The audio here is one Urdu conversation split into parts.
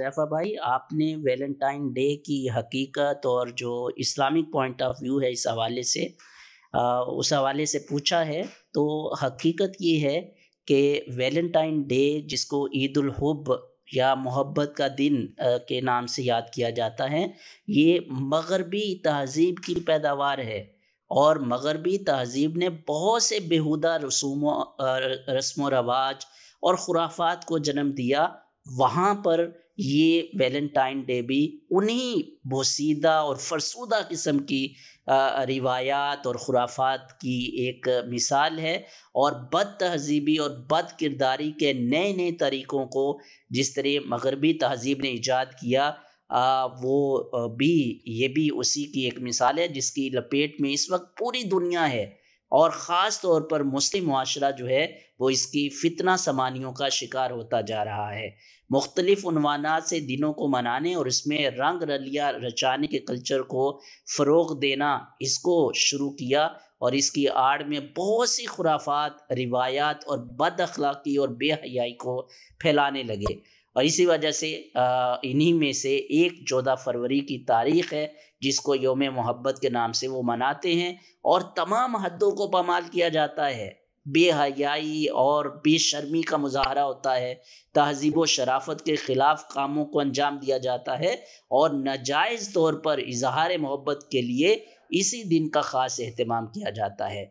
حذیفہ بھائی، آپ نے ویلنٹائن ڈے کی حقیقت اور جو اسلامک پوائنٹ آف ویو ہے اس حوالے سے پوچھا ہے۔ تو حقیقت یہ ہے کہ ویلنٹائن ڈے، جس کو عید الحب یا محبت کا دن کے نام سے یاد کیا جاتا ہے، یہ مغربی تہذیب کی پیداوار ہے، اور مغربی تہذیب نے بہت سے بیہودہ رسم و رواج اور خرافات کو جنم دیا۔ وہاں پر یہ ویلنٹائن ڈے بھی انہی بوسیدہ اور فرسودہ قسم کی روایات اور خرافات کی ایک مثال ہے، اور بد تہذیبی اور بد کرداری کے نئے نئے طریقوں کو جس طرح مغربی تہذیب نے ایجاد کیا، یہ بھی اسی کی ایک مثال ہے، جس کی لپیٹ میں اس وقت پوری دنیا ہے، اور خاص طور پر مسلم معاشرہ جو ہے وہ اس کی فتنہ سمانیوں کا شکار ہوتا جا رہا ہے۔ مختلف عنوانات سے دنوں کو منانے اور اس میں رنگ رلیا رچانے کے کلچر کو فروغ دینا اس کو شروع کیا، اور اس کی آڑ میں بہت سی خرافات، روایات اور بد اخلاقی اور بے حیائی کو پھیلانے لگے، اور اسی وجہ سے انہی میں سے ایک 14 فروری کی تاریخ ہے، جس کو یوم محبت کے نام سے وہ مناتے ہیں، اور تمام حدوں کو پامال کیا جاتا ہے۔ بے حیائی اور بے شرمی کا مظاہرہ ہوتا ہے، تہذیب و شرافت کے خلاف کاموں کو انجام دیا جاتا ہے، اور ناجائز طور پر اظہار محبت کے لیے اسی دن کا خاص اہتمام کیا جاتا ہے۔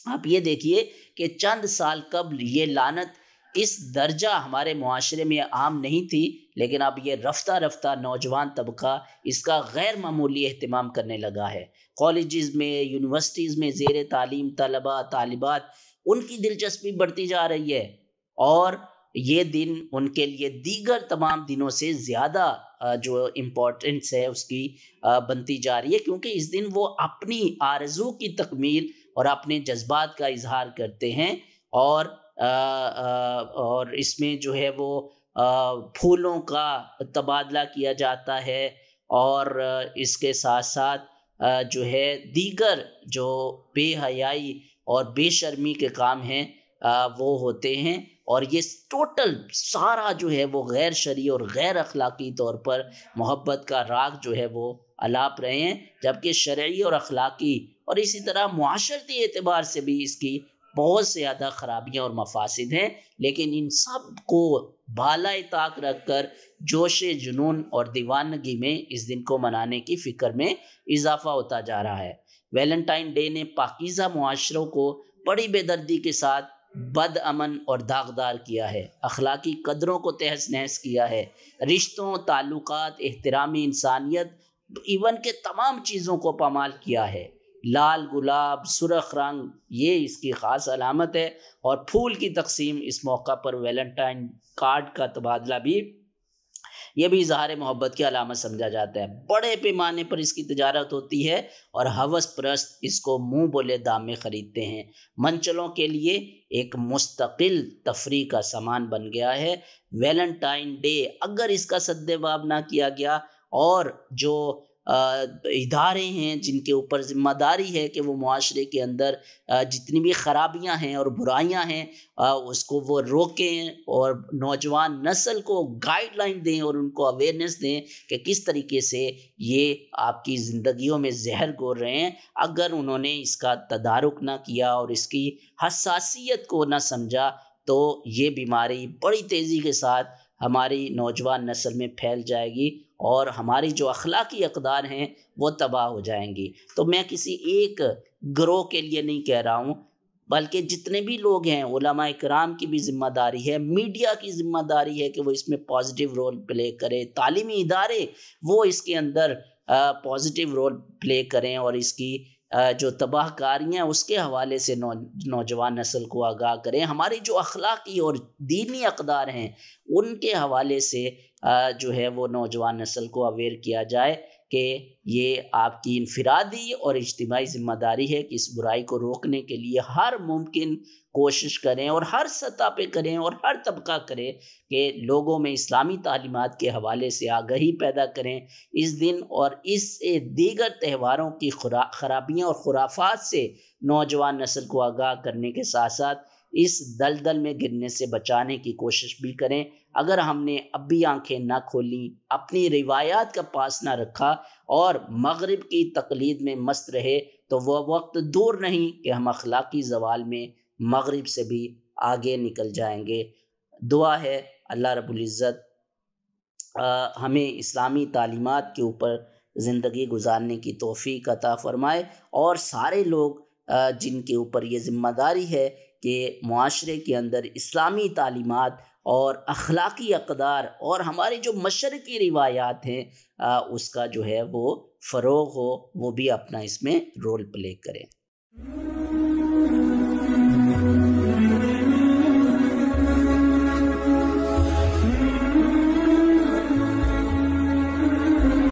آپ یہ دیکھیے کہ چند سال قبل یہ لعنت اس درجہ ہمارے معاشرے میں عام نہیں تھی، لیکن اب یہ رفتہ رفتہ نوجوان طبقہ اس کا غیر معمولی اہتمام کرنے لگا ہے۔ کالجز میں، یونیورسٹیز میں زیر تعلیم طلباء طالبات، ان کی دلچسپی بڑھتی جا رہی ہے، اور یہ دن ان کے لیے دیگر تمام دنوں سے زیادہ جو امپورٹنس ہے اس کی بنتی جا رہی ہے، کیونکہ اس دن وہ اپنی آرزو کی تکمیل اور اپنے جذبات کا اظہار کرتے ہیں، اور اس میں جو ہے وہ پھولوں کا تبادلہ کیا جاتا ہے، اور اس کے ساتھ ساتھ جو ہے دیگر جو بے حیائی اور بے شرمی کے کام ہیں وہ ہوتے ہیں، اور یہ ٹوٹل سارا جو ہے وہ غیر شرعی اور غیر اخلاقی طور پر محبت کا راگ جو ہے وہ الاپ رہے ہیں، جبکہ شرعی اور اخلاقی اور اسی طرح معاشرتی اعتبار سے بھی اس کی بہت زیادہ خرابیاں اور مفاسد ہیں۔ لیکن ان سب کو بالائے طاق رکھ کر جوش جنون اور دیوانگی میں اس دن کو منانے کی فکر میں اضافہ ہوتا جا رہا ہے۔ ویلنٹائن ڈے نے پاکیزہ معاشروں کو بڑی بے دردی کے ساتھ بد امن اور داغدار کیا ہے، اخلاقی قدروں کو تہس نہس کیا ہے، رشتوں، تعلقات، احترام انسانیت، ایون کے تمام چیزوں کو پامال کیا ہے۔ لال گلاب، سرخ رنگ، یہ اس کی خاص علامت ہے، اور پھول کی تقسیم اس موقع پر، ویلنٹائن کارڈ کا تبادلہ بھی، یہ بھی اظہار محبت کی علامت سمجھا جاتا ہے۔ بڑے پیمانے پر اس کی تجارت ہوتی ہے، اور ہوس پرست اس کو منہ بولے دام میں خریدتے ہیں۔ منچلوں کے لیے ایک مستقل تفریح کا سامان بن گیا ہے ویلنٹائن ڈے۔ اگر اس کا سدباب نہ کیا گیا، اور جو ادارے ہیں جن کے اوپر ذمہ داری ہے کہ وہ معاشرے کے اندر جتنی بھی خرابیاں ہیں اور برائیاں ہیں اس کو وہ روکیں، اور نوجوان نسل کو گائیڈ لائن دیں اور ان کو اویئرنیس دیں کہ کس طریقے سے یہ آپ کی زندگیوں میں زہر گھول رہے ہیں، اگر انہوں نے اس کا تدارک نہ کیا اور اس کی حساسیت کو نہ سمجھا، تو یہ بیماری بڑی تیزی کے ساتھ ہماری نوجوان نسل میں پھیل جائے گی، اور ہماری جو اخلاقی اقدار ہیں وہ تباہ ہو جائیں گی۔ تو میں کسی ایک گروہ کے لیے نہیں کہہ رہا ہوں، بلکہ جتنے بھی لوگ ہیں، علماء کرام کی بھی ذمہ داری ہے، میڈیا کی ذمہ داری ہے کہ وہ اس میں پازیٹیو رول پلے کرے، تعلیمی ادارے وہ اس کے اندر پازیٹیو رول پلے کریں، اور اس کی جو تباہ کاریاں اس کے حوالے سے نوجوان نسل کو آگاہ کریں، ہماری جو اخلاقی اور دینی اقدار ہیں ان کے حوالے سے جو ہے وہ نوجوان نسل کو اویئر کیا جائے کہ یہ آپ کی انفرادی اور اجتماعی ذمہ داری ہے کہ اس برائی کو روکنے کے لیے ہر ممکن کوشش کریں، اور ہر سطح پہ کریں، اور ہر طبقہ کرے کہ لوگوں میں اسلامی تعلیمات کے حوالے سے آگہی پیدا کریں اس دن، اور اس سے دیگر تہواروں کی خرابیاں اور خرافات سے نوجوان نسل کو آگاہ کرنے کے ساتھ ساتھ اس دلدل میں گرنے سے بچانے کی کوشش بھی کریں۔ اگر ہم نے اب بھی آنکھیں نہ کھولیں، اپنی روایات کا پاس نہ رکھا اور مغرب کی تقلید میں مست رہے، تو وہ وقت دور نہیں کہ ہم اخلاقی زوال میں مغرب سے بھی آگے نکل جائیں گے۔ دعا ہے اللہ رب العزت ہمیں اسلامی تعلیمات کے اوپر زندگی گزارنے کی توفیق عطا فرمائے، اور سارے لوگ جن کے اوپر یہ ذمہ داری ہے کہ معاشرے کے اندر اسلامی تعلیمات اور اخلاقی اقدار اور ہماری جو مشرقی روایات ہیں اس کا جو ہے وہ فروغ ہو، وہ بھی اپنا اس میں رول پلے کریں۔